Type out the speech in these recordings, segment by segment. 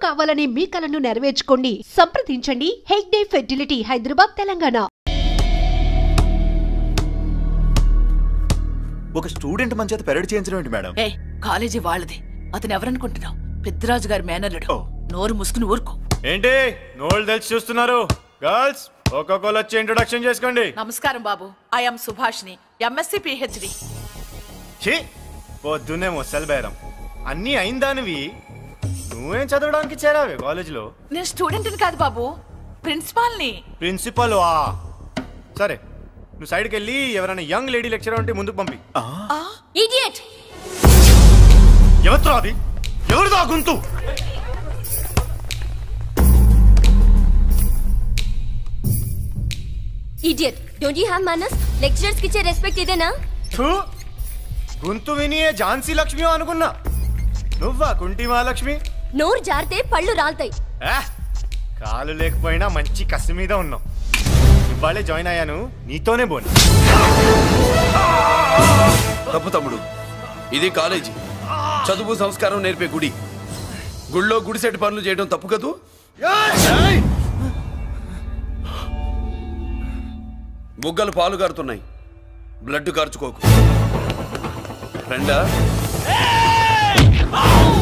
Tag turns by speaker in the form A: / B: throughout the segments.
A: కావాలనే మీ కలను నెరవేర్చుకోండి. సంప్రదించండి హెగ్డే ఫెర్టిలిటీ, హైదరాబాద్, తెలంగాణ.
B: ఒక స్టూడెంట్ మన చేత పెరడ్ చేయించడం ఏంటి మేడం?
C: కాలేజీ వాళ్ళది. అతను ఎవరనుకుంటున్నావు? పెద్దరాజు గారి మేనల్లుడు. నోరు ముసుకుని ఊరుకో.
B: ఏంటి నోళ్ళు తెలిసి చూస్తున్నారు? గర్ల్స్ ఒక్కొక్కరు వచ్చి ఇంట్రొడక్షన్ చేసుకోండి.
C: నమస్కారం బాబు, ఐఎమ్ సుభాష్ని, ఎంఎస్సి PhD.
B: పొద్దున్నే ముసలి బేరం అన్నీ అయిందానివి నువ్వేం చదవడానికి చేరావే కాలేజీలో?
C: నేను స్టూడెంట్ని కాదు బాబు, ప్రిన్సిపాల్ని.
B: ప్రిన్సిపల్ సరే, నువ్వు సైడ్కి వెళ్ళి ఎవరైనా యంగ్ లేడీ లెక్చరర్ ఉంటే ముందుకు పంపి.
C: ఇడియట్!
B: ఎవరితో అది? ఎవరిదో గుంతు?
D: Idiot! Don't you have manners? Lecturers కి ఇచ్చే రెస్పెక్ట్ ఇదేనా?
B: గుంతు విని ఝాన్సీ లక్ష్మి అనుకున్నా. నువ్వా కుంటి మహాలక్ష్మి?
D: నోరు జారితే పళ్ళు రాల్తాయి.
B: కాలు లేకపోయినా మంచి కసి మీద ఉన్నావు. ఇవాళే జాయిన్ అయ్యాను, నీతోనే బోని.
E: తప్పు తమ్ముడు, ఇది కాలేజీ, చదువు సంస్కారం నేర్పే గుడి. గుళ్ళో గుడిసెట్టి పనులు చేయడం తప్పు కదూ? బుగ్గలు పాలు కారుతున్నాయి, బ్లడ్ కార్చుకోకు. ఫ్రెండా,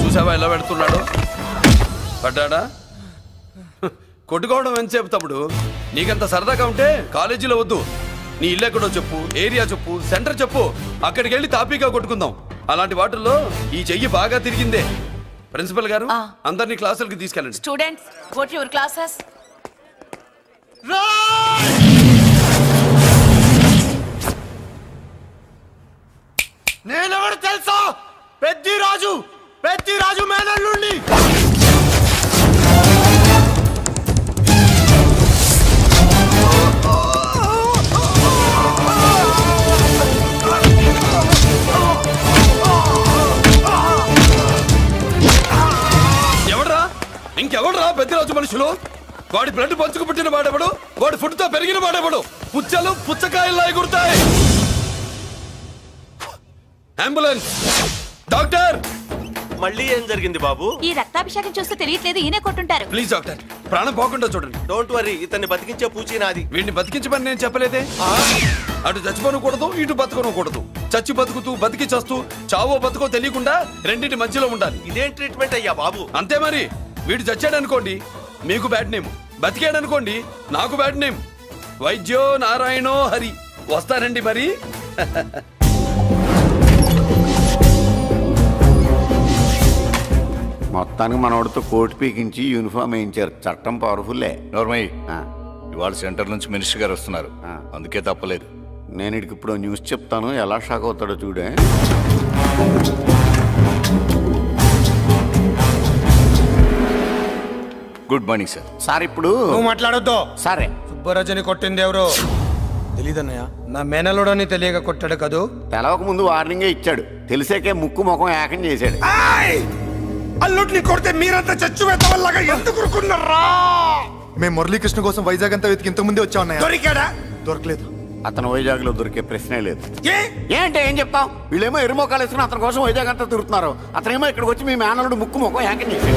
E: చూసావా ఎలా పెడుతున్నాడు? పడ్డాడా? కొట్టుకోవడం ఎంతసేపు తమ్ముడు? నీకంత సరదాగా ఉంటే కాలేజీలో వద్దు. నీ ఇల్లు ఎక్కడో చెప్పు, ఏరియా చెప్పు, సెంటర్ చెప్పు, అక్కడికి వెళ్ళి తాపీగా కొట్టుకుందాం. అలాంటి వాటిల్లో ఈ చెయ్యి బాగా తిరిగిందే. ప్రిన్సిపల్ గారు, అందరినీ క్లాసులకి తీసుకెళ్ళండి.
C: Students, go to your classes.
B: నేనెవరు తెలుసా? పెద్దిరాజు, పెద్దిరాజు మేనల్లుండి.
E: ఎవడ్రా? ఇంకెవడ్రా పెద్దిరాజు మనుషులు? వాడి బ్లడ్ పంచుకు పుట్టిన వాడెవడు? వాడి ఫుడ్ తో పెరిగిన వాడెవడు? పుచ్చలు పుచ్చకాయల్లా ఎగురుతాయి. అంబులెన్స్! డాక్టర్!
F: మళ్ళీ ఏం జరిగింది బాబు?
C: ఈ రక్తాభిషేకం చూస్తే తెలియట్లేదు, ఈయనే కొట్టుంటారు.
E: ప్లీజ్ డాక్టర్, ప్రాణం పోకుండా చూడండి.
F: డోంట్ వరీ, ఇతన్ని బతికించే పూచి నాది.
E: వీడిని బతికించమని నేను చెప్పలేదే. అటు చచ్చిపోనకూడదు, ఇటు బతకనకూడదు. చచ్చి బతుకుతూ, బతికి చస్తూ, చావో బతుకో తెలియకుండా రెండింటి మధ్యలో ఉండాలి.
F: ఇదేం ట్రీట్మెంట్ అయ్యా బాబు?
E: అంతే మరి. వీడు చచ్చాడనుకోండి మీకు బ్యాడ్ నేమ్, బతికాడనుకోండి నాకు బ్యాడ్ నేమ్. వైద్యో నారాయణో హరి. వస్తానండి మరి.
G: మొత్తానికి మనోడితో కోట్ పీకించి యూనిఫామ్ వేయించారు. చట్టం పవర్ఫుల్లే.
H: నోర్మయ్య, ఇవాళ సెంటర్ నుంచి మినిస్టర్ గారు వస్తున్నారు, అందుకే తప్పలేదు.
G: నేను ఇడికి ఇప్పుడు న్యూస్ చెప్తాను, ఎలా షాక్ అవుతాడో చూడే.
H: Good morning sir.
G: సార్ ఇప్పుడు
I: నువ్వు మాట్లాడొద్దు.
G: సరే,
I: సుబ్బరాజుని కొట్టింది ఎవరు? తెలీదన్నయ్య, నా మేనలోడని తెలియక కొట్టాడు కదూ.
G: తెలవక ముందు వార్నింగే ఇచ్చాడు, తెలిసాకే ముక్కు ముఖం ఏకం చేశాడు.
I: అల్లుడిని కొడితే మీరంతా చచ్చు వెతవల్లాగా ఎందుకు రుకున్నారా?
B: మేము మురళీకృష్ణ కోసం వైజాగ్ అంతా వెతికి ఇంతకు ముందే వచ్చా ఉన్నాయా?
I: దొరికాడా?
B: దొరకలేదు.
G: అతను వైజాగ్ లో దొరికే ప్రశ్నే లేదు. ఏంటే ఏం చెప్తాం? వీళ్ళేమో ఎరుమోకాలు వేసుకుని అతని కోసం వైజాగ్ అంతా తిరుగుతున్నారు. అతనేమో ఇక్కడికి వచ్చి మీ మేనలుడు ముక్కు ముఖం ఏకం చేశాడు.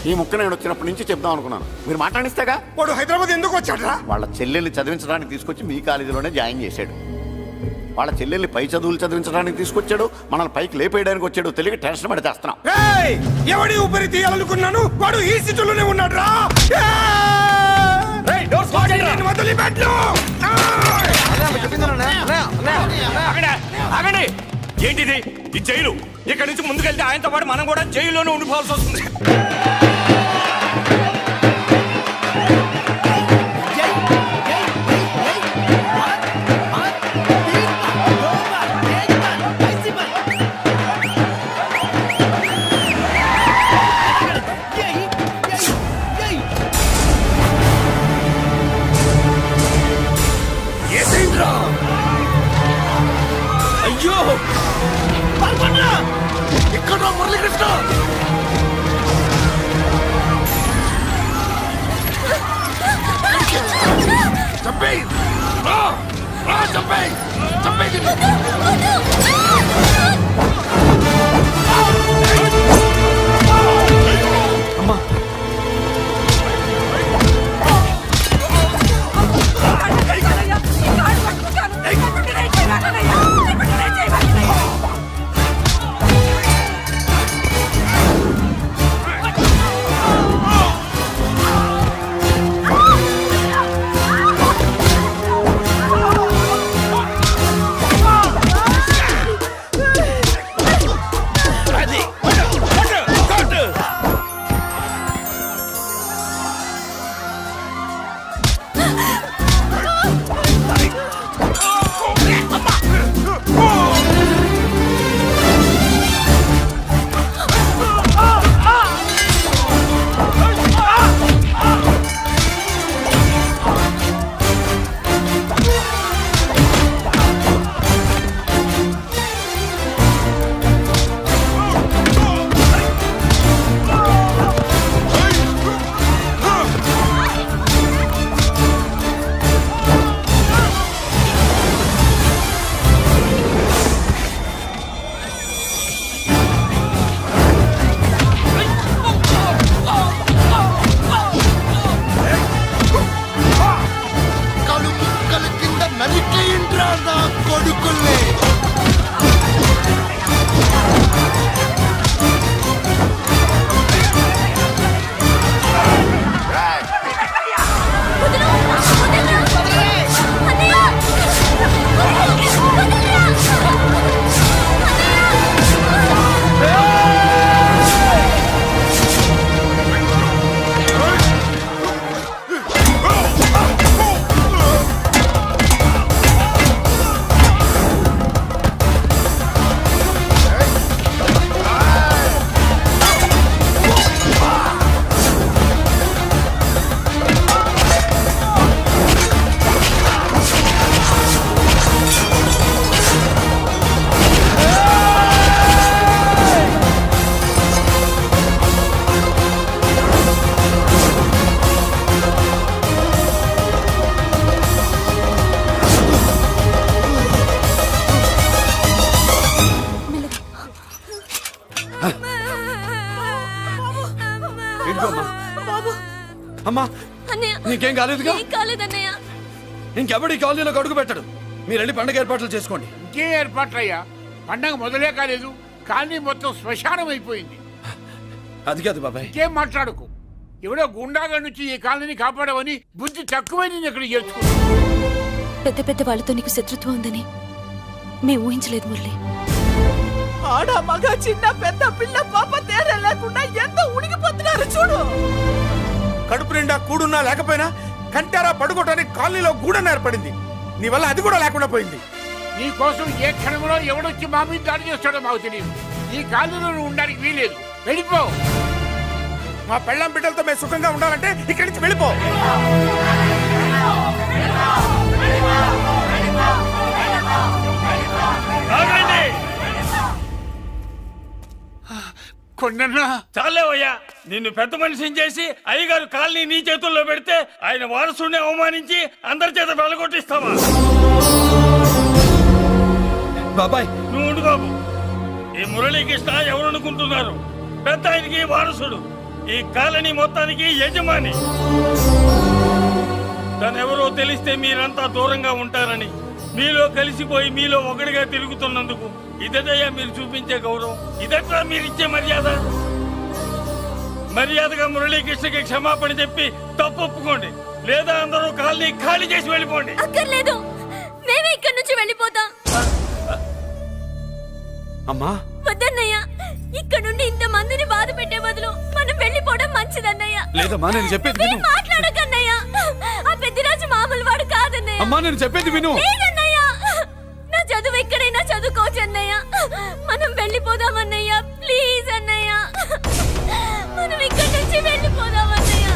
G: ఈ ముక్క నేను వచ్చినప్పటి నుంచి చెప్దాం అనుకున్నాను, మీరు మాట్లాడిస్తేగా.
I: వాడు హైదరాబాద్ ఎందుకు వచ్చాడరా?
G: వాళ్ళ చెల్లెల్ని చదివించడానికి తీసుకొచ్చి మీ కాలేజీలోనే జాయిన్ చేశాడు. వాళ్ళ చెల్లెల్ని పై చదువులు చదివించడానికి తీసుకొచ్చాడు, మనల్ని పైకి లేపేయడానికి వచ్చాడు. తెలియక టెన్షన్ పడి తెస్తున్నాం.
I: ఎవడి ఊపిరి తీయాలనుకున్నాను, వాడు ఈ స్థితిలోనే ఉన్నాడు రా.
F: ఏంటిది ఈ జైలు? ఇక్కడి నుంచి ముందుకెళ్తే ఆయనతో పాటు మనం కూడా జైల్లోనే ఉండిపోవాల్సి వస్తుంది.
E: అయ్యో ఇక్కడ మురళీకృష్ణ! చంపేయ్! చంపేయ్! అమ్మా నీకేం కాలేదుగా?
D: కాలేదన్నయ్య.
E: ఇంకెవడి కాలనీలో అడుగు పెట్టడు. మీరు వెళ్ళి పండగ ఏర్పాట్లు చేసుకోండి.
J: ఇంకే ఏర్పాట్లయ్యా? పండగ మొదలే కాలేదు, కాలనీ మొత్తం శ్మశానం అయిపోయింది.
E: అది కాదు బాబాయ్.
J: ఇంకేం మాట్లాడుకు. ఎవడో గుండాగా నుంచి ఈ కాలనీని కాపాడవని బుద్ధి తక్కువై నేను ఇక్కడ చేర్చుకున్నాను.
D: పెద్ద పెద్ద వాళ్ళతో నీకు శత్రుత్వం ఉందని మేము ఊహించలేదు మురళి.
C: ఆడ మగ చిన్న పెద్ద పిల్ల పాప తేడా లేకుండా ఎంత ఉడికిపోతున్నారు చూడు.
I: కడుపు నిండా కూడున్నా లేకపోయినా కంటారా పడుకోవటానికి కాలనీలో గూడన ఏర్పడింది. నీ వల్ల అది కూడా లేకుండా పోయింది.
J: నీ కోసం ఏ క్షణంలో ఎవడొచ్చి మా మీద దాడి చేస్తాడో మాకు తెలియదు. ఈ కాలనీలో నువ్వు ఉండడానికి వీలేదు. వెళ్ళిపో.
I: మా పెళ్ళాం బిడ్డలతో మేము సుఖంగా ఉండాలంటే ఇక్కడి నుంచి వెళ్ళిపో.
F: చాలేవయ్యా, నిన్ను పెద్ద మనిషిని చేసి అయ్యగారు కాలనీ నీ చేతుల్లో పెడితే ఆయన వారసుని అవమానించి అందరి చేత వెలగొట్టిస్తావా?
E: బాబాయ్
F: నువ్వు ఉండు బాబు. ఈ మురళీకృష్ణ ఎవరు అనుకుంటున్నారు? పెద్ద ఆయనకి వారసుడు, ఈ కాలనీ మొత్తానికి యజమాని. తనెవరో తెలిస్తే మీరంతా దూరంగా ఉంటారని మీలో కలిసిపోయి మీలో ఒకటిగా తిరుగుతున్నందుకు ఇదటయ్యా మీరు చూపించే గౌరవం, ఇదట్లా మీరిచ్చే మర్యాద. మర్యాదగా మురళీకృష్ణకి క్షమాపణ చెప్పి తప్పు ఒప్పుకోండి, లేదా అందరూ కాలనీ ఖాళీ చేసి వెళ్ళిపోండి.
D: అక్కర్లేదు, మేమే ఇక్కడి నుంచి వెళ్ళిపోతాం.
E: అమ్మా
D: వద్దన్నయ్య, ఇక్కడ నుండి ఇంత మందిని బాధ పెట్టే బదులు మనం వెళ్ళిపోవడం మంచిదన్నయ్య.
E: లేదమ్మా, నేను చెప్పేది విను.
D: మాట్లాడకన్నయ్య, ఆ పెద్దిరాజు మామూలు వాడు కాదన్నయ్య.
E: అమ్మా నేను చెప్పేది విను.
D: లేదన్నయ్య, నా చదువు ఎక్కడైనా చదువుకోవచ్చు అన్నయ్య. మనం వెళ్ళిపోదామన్నయ్య, ప్లీజ్ అన్నయ్య. మనం ఇక్కడి నుంచి వెళ్ళిపోదామన్నయ్య.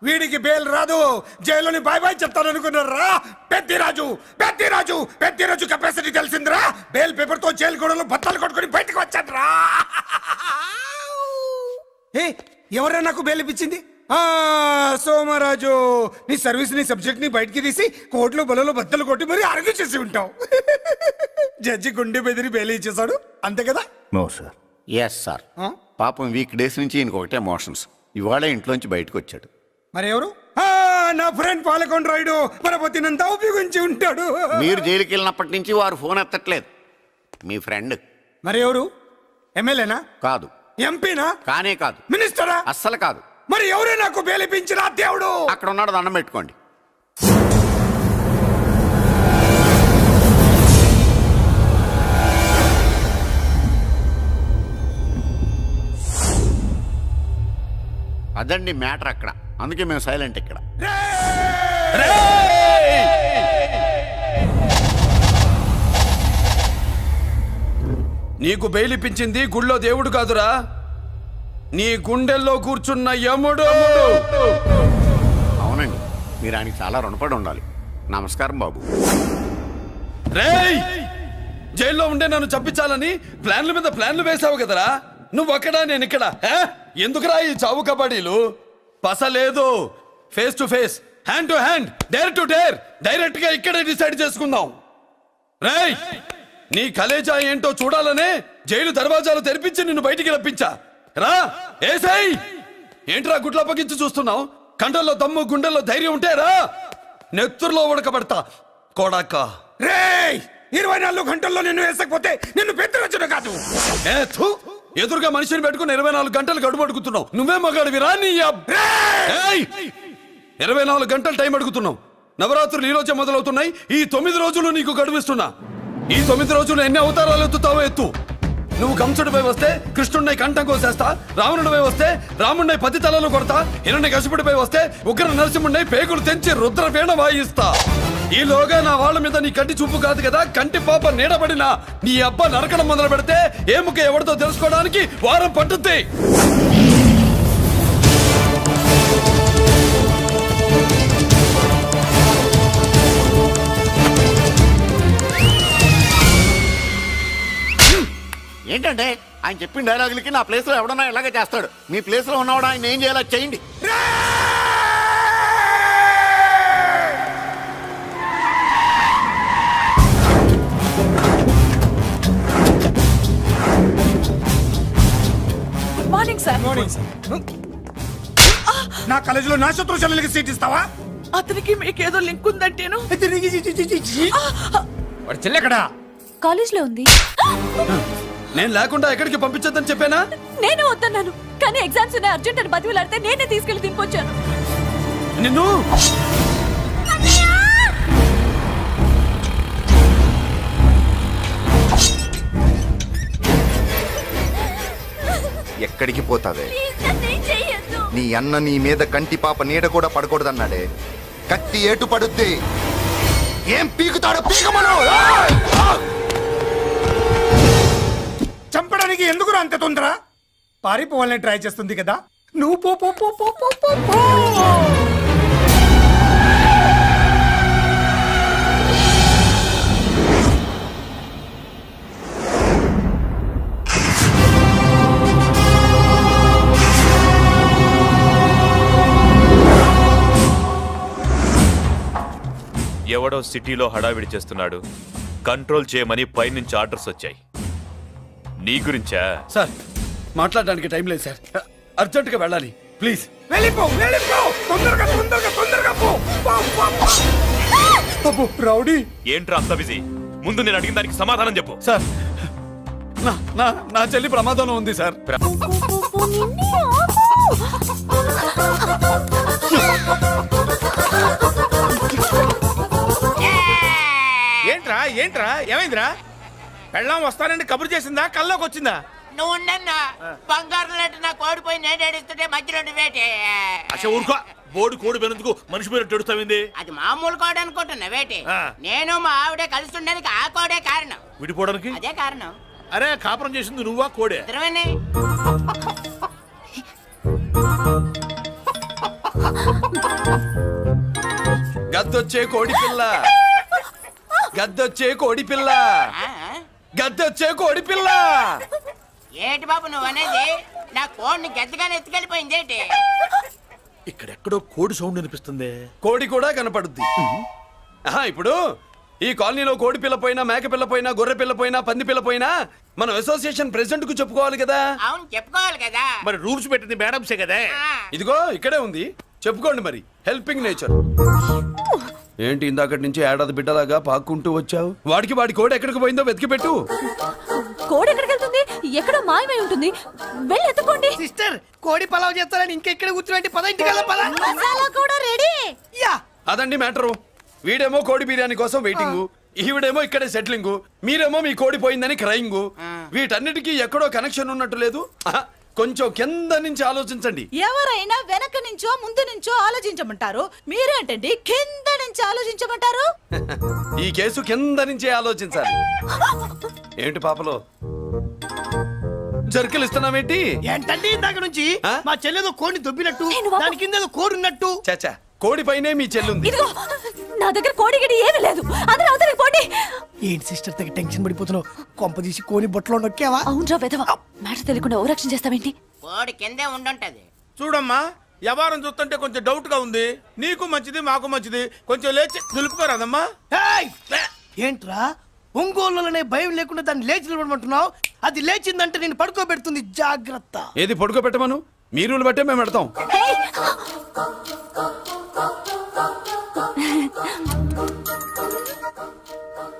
I: వీడికి బెయిల్ రాదు, జైలుని బాయ్ బాయ్ చెప్తాను అనుకున్నారా? పెద్దిరాజు పెద్దిరాజు పెద్దిరాజు కెపాసిటీ తెలిసిందిరా. బెయిల్ పేపర్ తో జైలు గోడలు బత్తలు కొట్టుకుని బయటకు వచ్చాడ్రా. ఎవరా నాకు బెయిల్ ఇప్పించింది? సోమరాజు, నీ సర్వీస్ నీ సబ్జెక్ట్ ని బయటికి తీసి కోర్టులో బలలో బద్దలు కొట్టి మరి ఆర్గ్యూ చేసి ఉంటావు. జడ్జి గుండె బెదిరి బెయిల్ ఇచ్చేసాడు, అంతే కదా?
G: No sir. Yes sir. పాపం వీక్ డేస్ నుంచి ఈయనకు ఒకటే ఎమోషన్స్. ఇవాళ ఇంట్లోంచి బయటకు వచ్చాడు.
I: మరి ఎవరు? నా ఫ్రెండ్ పాలకొండ రాయుడు పరపతినంతా ఉపయోగించి ఉంటాడు.
G: మీరు జైలుకి వెళ్ళినప్పటి నుంచి వారు ఫోన్ ఎత్తట్లేదు. మీ ఫ్రెండ్.
I: మరి ఎవరు? ఎమ్మెల్యేనా?
G: కాదు.
I: ఎంపీనా?
G: కానే కాదు.
I: మినిస్టరా?
G: అస్సలు కాదు.
I: మరి ఎవరే నాకు బేలిపించిన దేవుడు?
G: అక్కడ ఉన్నాడు, దండం పెట్టుకోండి. అదండి మ్యాటర్ అక్కడ. అందుకే మేము సైలెంట్ ఇక్కడ.
E: నీకు బెయిలిపించింది గుళ్ళో దేవుడు కాదురా, నీ గుండెల్లో కూర్చున్న యముడు.
G: అవునండి, మీరు ఆయనకి చాలా రుణపడి ఉండాలి. నమస్కారం బాబు.
E: రేయ్, జైల్లో ఉండే నన్ను చంపించాలని ప్లాన్ల మీద ప్లాన్లు వేసావు కదరా. నువ్వు అక్కడా నేను ఇక్కడ. ఎందుకురా ఈ చావు కబడ్డీలు? పసలేదు. Face to face, hand to hand, dare to dare, direct గా ఇక్కడే డిసైడ్ చేసుకుందాం. రేయ్, నీ కలేజా ఏంటో చూడాలనే జైలు దర్వాజాలు తెరిపించి నిన్ను బయటికి రప్పించా. రా ఏసై. ఏంట్రా గుడ్ల పగించి చూస్తున్నావు? కండల్లో దమ్ము, గుండెల్లో ధైర్యం ఉంటే రా, నెత్తురులో ఉడకబడతా కొడాక.
I: రేయ్, 24 గంటల్లో నిన్ను వేసకపోతే నిన్ను పెద్దరొచ్చును కాదు.
E: ఎదురుగా మనిషిని పెట్టుకుని 24 గంటలు గడుపు అడుగుతున్నావు. నువ్వే మగాడివిరా నీ 24 గంటలు టైం అడుగుతున్నావు. నవరాత్రులు ఈ రోజే మొదలవుతున్నాయి. ఈ 9 రోజులు నీకు గడువిస్తున్నా. ఈ 9 రోజులు ఎన్ని అవతారాలు ఎత్తుతావో ఎత్తు. నువ్వు కంసుడిపై వస్తే కృష్ణుడిని కంఠం కోసేస్తా, రావణుడిపై వస్తే రాముడిని 10 తలలు కొడతా, హిరణ్యకశిపుడిపై వస్తే ఉగ్ర నరసింహుడిని పేగులు తెంచి రుద్రవీణ వాయిస్తా. ఈలోగా నా వాళ్ళ మీద నీ కంటి చూపు కాదు కదా, కంటి పాప నీడబడిన నీ అబ్బ నరకడం మొదలు పెడితే ఏముక ఎవరితో తెలుసుకోవడానికి వారం పట్టుద్ది.
G: ఏంటంటే ఆయన చెప్పిన డైలాగులకి నా ప్లేస్ లో ఎవడన్నా ఇలాగే చేస్తాడు. మీ ప్లేస్ లో ఉన్నవాడు ఆయన ఏం చేయాలో చేయండి.
C: Good morning sir.
I: నా కాలేజీలో నా శత్రు చెల్లెలకి సీట్ ఇస్తావా?
C: అతనికి మీకేదో లింక్ ఉందంటేను.
I: వాడి చెల్లెక్కడా?
D: కాలేజ్ లో ఉంది.
E: నేను లేకుండా ఎక్కడికి పంపించద్దని చెప్పానా?
D: నేను వద్దన్నాను, కానీ ఎగ్జామ్స్ ఉన్నాయి అర్జెంట్ అని బతిలాడితే నేనే తీసుకెళ్లి దింపొచ్చాను.
E: నిన్ను
K: ఎక్కడికి పోతావే? నీ అన్న నీ మీద కంటి పాప నీడ కూడా పడకూడదన్నాడే. కత్తి ఏటు పడుద్ది. ఏం పీకుతాడో పీకమను.
I: చంపడానికి ఎందుకు అంత తొందర? పారిపోవాలని ట్రై చేస్తుంది కదా. నువ్వు పో పో పో పో పో పో పో.
L: ఎవడో సిటీలో హడావిడి చేస్తున్నాడు, కంట్రోల్ చేయమని పైనుంచి ఆర్డర్స్ వచ్చాయి. నీ గురించా?
E: సార్, మాట్లాడడానికి టైం లేదు సార్, అర్జెంట్ గా వెళ్ళాలి. ప్లీజ్
I: వెళ్ళిపో, వెళ్ళిపో, తొందరగా తొందరగా తొందరగా పో. అబ్బో రౌడీ,
L: ఏంట్రా అంత బిజీ? ముందు నేను అడిగిన దానికి సమాధానం చెప్పు.
E: సార్, నా చెల్లి ప్రమాదంలో ఉంది సార్.
J: ఏంట్రా ఏంట్రా ఏమైందిరా? పెళ్ళాం వస్తానండి కబురు చేసిందా, కల్లోకి వచ్చిందా?
M: నువ్వు ఉండన్నా బంగారు లాంటి నా కోడిపోయి నేను ఏడుస్తుంటే మధ్యలో వేటే.
L: అసలు ఊరుకో, బోర్డు కోడి పెనందుకు మనిషి మీద ఎడుస్తావింది.
M: అది మామూలు కోడి అనుకుంటున్నా వేటే. నేను మా ఆవిడే కలిసి ఉండడానికి ఆ కోడే కారణం.
L: విడిపోవడానికి
M: అదే కారణం.
L: అరే కాపురం చేసింది నువ్వా కోడే?
M: ఇద్దరమేనే.
E: గద్దొచ్చే కోడి పిల్ల, గద్దొచ్చే కోడి పిల్ల, గద్దొచ్చే కోడి పిల్ల.
M: ఏంటి బాబు నువ్వు అనేది? నా కోడిని గెద్దగానే ఎత్తుకెళ్ళిపోయింది ఏంటి?
E: ఇక్కడెక్కడో కోడి సౌండ్ అనిపిస్తుంది. కోడి కూడా కనపడుద్ది. ఇప్పుడు ఈ కాలనీలో కోడి పిల్ల పోయినా, మేక పిల్ల పోయినా, గొర్రె పిల్ల పోయినా, పంది పిల్ల పోయినా మనం అసోసియేషన్ ప్రెసిడెంట్ కు చెప్పుకోవాలి కదా.
M: అవును చెప్పుకోవాలి కదా.
J: మరి రూల్స్ పెట్టింది మేడమ్సే కదా.
E: ఇదిగో ఇక్కడే ఉంది, చెప్పుకోండి మరి. Helping nature. ఏంటి ఇందాకటి నుంచి ఏడాది బిడ్డలాగా పాక్కుంటూ వచ్చావు? వాడి కోడి ఎక్కడికి పోయిందో వెతికి పెట్టు.
D: కోడి ఎక్కడికి వెళ్తుంది? ఎక్కడో మాయమై ఉంటుంది. వెళ్ళి ఎత్తుకోండి.
N: సిస్టర్, కోడి పలావ్ చేస్తారని ఇంకెక్కడ కూర్చోండి. పద ఇంటికి వెళ్దాం. పద.
D: మసాలా కూడా రెడీ.
N: యా
E: అదండి మ్యాటరు. వీడేమో కోడి బిర్యానీ కోసం వెయిటింగ్, ఈవిడేమో ఇక్కడే సెటిలింగ్, మీరేమో మీ కోడి పోయిందని క్రయింగ్. వీటన్నిటికీ ఎక్కడో కనెక్షన్ ఉన్నట్టు లేదు. కొంచెం కింద నుంచి ఆలోచించండి.
C: ఎవరైనా వెనక నుంచో ముందు నుంచో ఆలోచించమంటారు, మీరేంటండి కింద నుంచి ఆలోచించమంటారు?
E: ఈ కేసు కింద నుంచే ఆలోచించాలి. ఏంటి పాపలో జర్కలు ఇస్తున్నావేంటి?
N: ఏంటంటే ఇందాక నుంచి మా చెల్లెదో కోడిని దొబ్బినట్టు, దాని కింద కోడి ఉన్నట్టు.
E: చాచా, కోడి పైనే మీ చెల్లుంది.
D: నా దగ్గర కోడి గిడి ఏమీ లేదు. అందరూ అవతలికి పోండి.
N: ఏంటి సిస్టర్ తెగ టెన్షన్ పడిపోతున్నావు? కొంప తీసి కోడి బొట్టలో నొక్కావా?
D: అవునరా వెధవ, మ్యాటర్ తెలియకుండా ఓ రక్షణ చేస్తావేంటి?
M: కోడి కిందే ఉండుంటది.
F: చూడమ్మా, వ్యవహారం చూస్తుంటే కొంచెం డౌట్ గా ఉంది. నీకు మంచిది, మాకు మంచిది. కొంచెం లేచి నిలుపుకోరాదమ్మా.
N: ఏంట్రా ఒంగోలులోనే భయం లేకుండా దాన్ని లేచి నిలబడమంటున్నావు? అది లేచిందంటే నేను పడుకోబెడుతుంది. జాగ్రత్త.
E: ఏది పడుకోబెట్టమను? మీరు బట్టే మేము పెడతాం.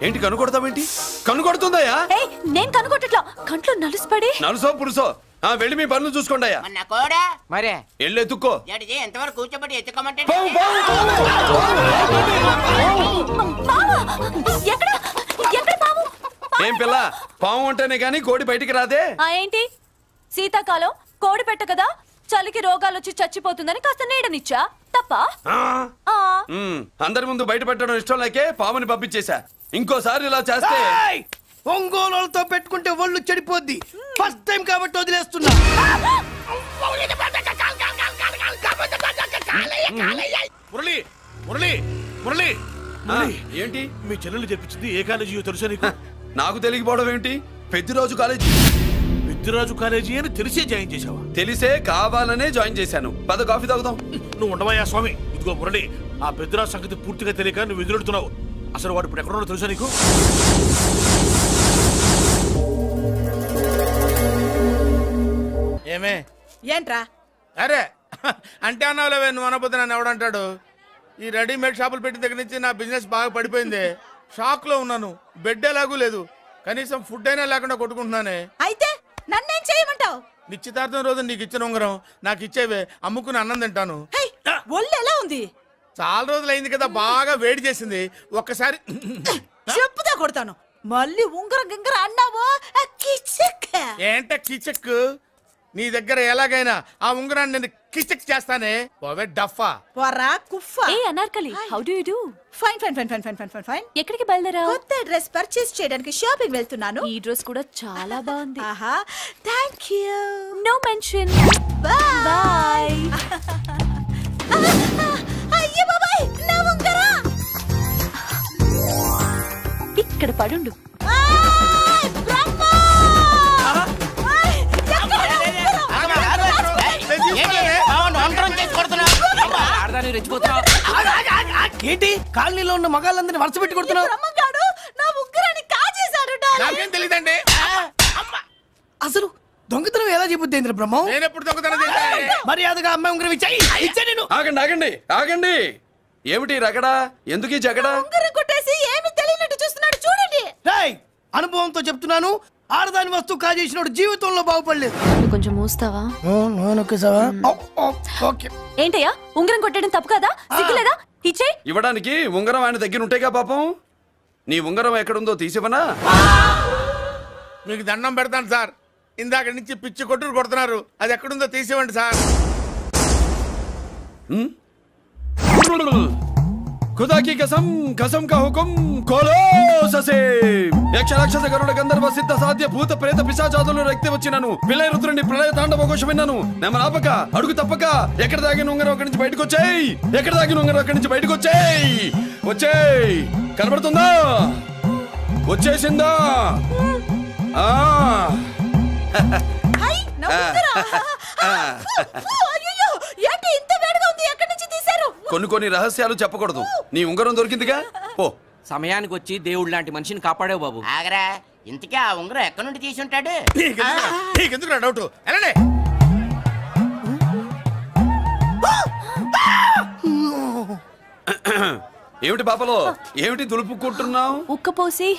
E: ఏంటి కనుకొడతావేంటి? కనుకొడుతుందయ్యా?
D: నేను కనుగొట్టట్లా, కంట్లో నలుసుపడి.
E: నలుసో పురుసో వెళ్ళి మీ పనులు చూసుకోండి అయ్యా.
M: కోడా
G: మరే
E: వెళ్ళి ఎత్తుక్కో.
M: ఎంతవరకు కూర్చోబెట్టి ఎత్తుకోమంటే
E: ఏం పిల్ల, పాము అంటేనే గాని కోడి బయటికి రాదే.
D: ఏంటి శీతాకాలం కోడి పెట్ట కదా, చలికి రోగాలు వచ్చి చచ్చిపోతుందని కాస్త నీడనిచ్చా. తప్ప?
E: అందరి ముందు బయట పెట్టడం ఇష్టం లేకే పాముని పంపించేశా. ఇంకోసారి ఇలా చేస్తే
N: ఒంగోలుతో పెట్టుకుంటే ఒళ్ళు చెడిపోద్ది. ఫస్ట్ టైం కాబట్టి వదిలేస్తున్నా.
J: మురళి మురళి మురళి
E: ఏంటి
J: మీ చెల్లెలు చెప్పించింది ఏ కాలేజీ తెలుసా నీకు?
E: నాకు తెలియకపోవడం ఏంటి? పెద్దిరాజు కాలేజీ.
J: పెద్దిరాజు కాలేజీ అని తెలిసే జాయిన్ చేసావా?
E: తెలిసే కావాలనే జాయిన్ చేశాను. పద కాఫీ తాగుదాం.
J: నువ్వు ఉండవయ్యా స్వామి. ఇదిగో మురళి, ఆ పెద్దిరాజు సంగతి పూర్తిగా తెలియక నువ్వు ఎదురెడుతున్నావు. అసలు వాడు ఇప్పుడు ఎక్కడున్నాడో తెలుసా నీకు?
F: ఏమే
C: ఏంట్రా?
F: అరే అంటే అన్నావులేవే, నువ్వు అనబోతే నన్ను ఎవడంటాడు? ఈ రెడీమేడ్ షాపులు పెట్టిన దగ్గర నుంచి నా బిజినెస్ బాగా పడిపోయింది. షాక్ లో ఉన్నాను. బెడ్ ఎలాగూ లేదు, కనీసం ఫుడ్ అయినా లేకుండా కొట్టుకుంటున్నానే.
C: అయితే నన్నేం చేయమంటావు?
F: నిశ్చితార్థం రోజు నీకు ఇచ్చిన ఉంగరం నాకు ఇచ్చేవే, అమ్ముకుని అన్నం తింటాను.
C: ఒళ్ళు ఎలా ఉంది?
F: చాలా రోజులు అయింది కదా, బాగా వేడి చేసింది. ఒక్కసారి
C: చెప్పుదా కొడతాను. మళ్ళీ ఉంగరం గింగర అన్నావో
F: ఏంట కిచక్? నీ దగ్గర ఎలాగైనా ఆ ఉంగరాన్ని నేను కిచక్ చేస్తానే. పోవే డఫా.
C: పోరా కుఫా.
D: ఏ Anarkali, how do you do?
C: Fine fine fine fine fine fine fine fine.
D: ఎక్కడికి బయలుదేరావు?
C: కొత్త డ్రెస్ పర్చేస్ చేయడానికి షాపింగ్ వెళ్తున్నాను.
D: ఈ డ్రెస్ కూడా చాలా బాగుంది.
C: ఆహా, థాంక్యూ.
D: No mention. బై.
C: అయ్యో బాబాయ్, నా ఉంగరం
D: ఇక్కడ పడుండు.
N: ఏంటి కాలనీలో ఉన్న మగాళ్ళందరినీ వరుస పెట్టి కొడుతున్నావు?
C: నా ఉంగరాన్ని కాజేశాడు.
F: నాకేం తెలియదండి.
N: అసలు దొంగతనం ఎలా చెబుద్ది బ్రహ్మం?
F: నేను ఎప్పుడు దొంగతనం చేశాను?
N: మర్యాదగా అమ్మాయి ఉంగరం ఇచ్చాయి.
E: ఆగండి ఆగండి ఆగండి. ఏమిటి రగడా? ఎందుకు ఈ జగడా?
C: ఉంగరం కొట్టేసి ఏమి తెలియనట్టు చూస్తున్నాడు చూడండి.
N: రేయ్, అనుభవంతో చెప్తున్నాను, ఆడదాని వస్తువు కాజేసినోడు జీవితంలో బాగుపడలేదు.
D: కొంచెం మూస్తావా? ఏంటయ్యా, ఉంగరం కొట్టడం తప్పు కదా? సిగ్గులేదా? ఇచ్చే.
E: ఇవ్వడానికి ఉంగరం ఆయన దగ్గర ఉంటేగా పాపం. నీ ఉంగరం ఎక్కడుందో తీసివనా?
F: మీకు దండం పెడతాను సార్. ఇందాక నుంచి పిచ్చి కొట్టుడు కొడుతున్నారు. అది ఎక్కడుందో తీసివ్వండి సార్.
E: खुदा की कसम, कसम का हुकुम खोलो ससे. యక్ష రాక్షస గరుడ గంధర్వ సిద్ధ సాధ్య భూత ప్రేత పిశాచాదులు రక్తి వచ్చినను విలయ రుద్రుని ప్రళయ తాండవ ఘోషం విన్నాను. నెమలాపక అడుగు తప్పక ఎక్కడ దాగిన ఉంగరం అక్కడి నుంచి బయటకు వచ్చేయ్. ఎక్కడ దాగిన ఉంగరం అక్కడి నుంచి బయటకు వచ్చేయ్. వచ్చేయ్. కనబడుతుందా? వచ్చేసిందా?
C: హై, నా
D: అయ్యో ఏంటి ఇంత వేడిగా ఉంది ఎక్కడి నుంచి తీశారు
E: కొన్ని రహస్యాలు చెప్పకూడదు నీ ఉంగరం దొరికిందిగా ఓ
O: సమయానికి వచ్చి దేవుడు లాంటి మనిషిని కాపాడావు బాబు.
M: ఆగరా, ఇంతకీ ఆ ఉంగరం ఎక్కడి నుండి తీసి ఉంటాడు?
F: నీకెందుకు డౌట్? వెళ్ళండి.
E: ఏమిటి పాపలో ఏమిటి దులుపుకుంటున్నావు?
D: ఉక్కపోసి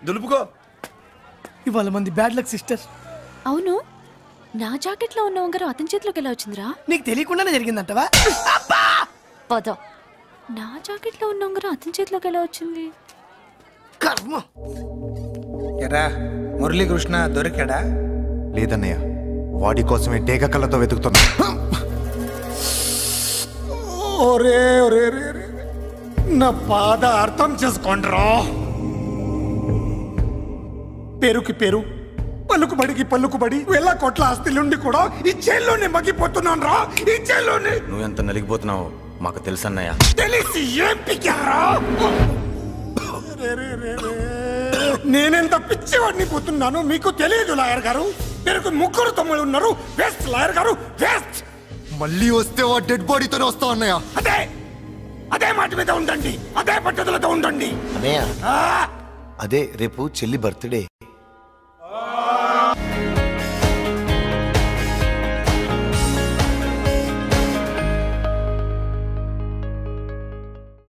E: దులుపుకో.
N: ఇవాళ మంది బ్యాడ్ లక్ సిస్టర్.
D: అవును, నా జాకెట్ లో ఉన్న ఉంగరం అతని చేతిలోకి ఎలా వచ్చిందిరా?
N: నీకు తెలియకుండానే జరిగిందంటవా?
D: పద. నా జాకెట్ లో ఉన్న ఉంగరం అతని చేతిలోకి ఎలా వచ్చింది?
N: కర్మ.
I: ఎరా మురళీకృష్ణ దొరికాడా?
K: లేదన్నయ్య, వాడి కోసమే డేగ కళ్ళతో వెతుకుతున్నా.
I: ఒరే ఒరే రే, నా బాధ అర్థం చేసుకోండిరా. పేరుకి పేరు, పలుకుబడికి పలుకుబడి, వేల కోట్ల ఆస్తిలుండి కూడా ఈ జైల్లోనే మగ్గిపోతున్నాను రా. ఈ జైల్లోనే.
B: నువ్వెంత నలిగిపోతున్నావు మాకు తెలుసన్నయ్య.
I: తెలిసి ఏం పిక్కారా? నేనెంత పిచ్చివాడిని పోతున్నాను మీకు తెలియదు లాయర్ గారు. పేరుకు ముగ్గురు తమ్ముళ్ళు ఉన్నారు. వేస్ట్ లాయర్ గారు, వేస్ట్.
K: మళ్ళీ వస్తే ఆ డెడ్ బాడీతోనే వస్తా అన్నయ్య.
I: అదే మాట మీద ఉండండి, అదే పట్టుదలతో ఉండండి.
B: అన్నయ్య, అదే రేపు చెల్లి బర్త్డే.